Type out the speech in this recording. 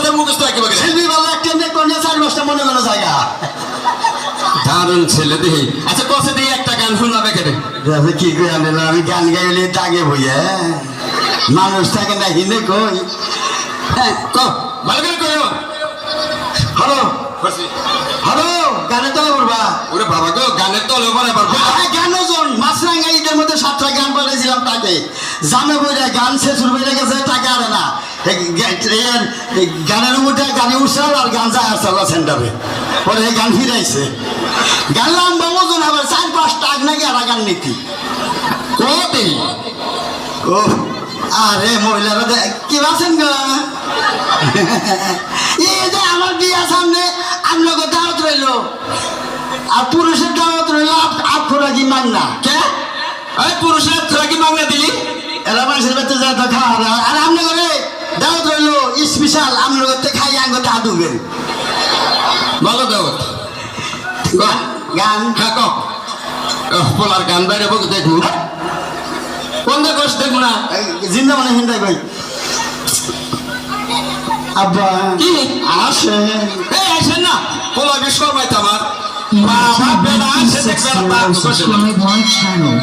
তোদের মুখস্থ একেবারে শিল্পী বলে একটা মেয়ে কোনে 4-5টা মনে মনে জায়গা দারুণ ছেলে দেখি আচ্ছা কষে দিয়ে একটা গান শোনাবে কেটে কি করে আনলো আমি গান গাইলে দাগে বইয়া মানুষ থাকে না হিনে কই হ্যাঁ ক ভালো করে কইও হ্যালো হ্যালো গানে তো করবা ওরে বাবা গো গানের তলে বলে পারবো গানও জন মাছরাঙ্গা ঈদের মধ্যে 7টা গান পাঠিয়েছিলাম তাকে জামে বইরা গান শেষ হয়ে গেছে টাকা আরে না গানের মধ্যে গানে উৎসাহ আর গান যায় আসল সেন্টারে পরে গান ফিরাইছে গান লম্বা ওজন হবে 4-5 টাক নাকি আর গান নীতি কতে ও আরে মহিলারা কি আছেন গা এই যে আমার বিয়া সামনে আপনাকে দাওয়াত রইল আর পুরুষের দাওয়াত রইল আপনারা কি মাংনা কে এই পুরুষের তোরা কি মাংনা দিলি এরা মানুষের বাচ্চা যা তো খাওয়া আর আপনি করে দাওয়াত রইল স্পেশাল আপনার করতে খাই আঙ্গ তা দুবেন ভালো দাওয়াত গান হ্যাঁ ক পোলার গান বাইরে বলতে দেখবো কোন দেখোস দেখবো না জিন্দা মানে হিন্দাই ভাই আব্বা কি আসে এই আসেন না পোলা বিশ্বর মাইতে আমার বাবা বেলা আসে দেখবে না Subscribe my channel.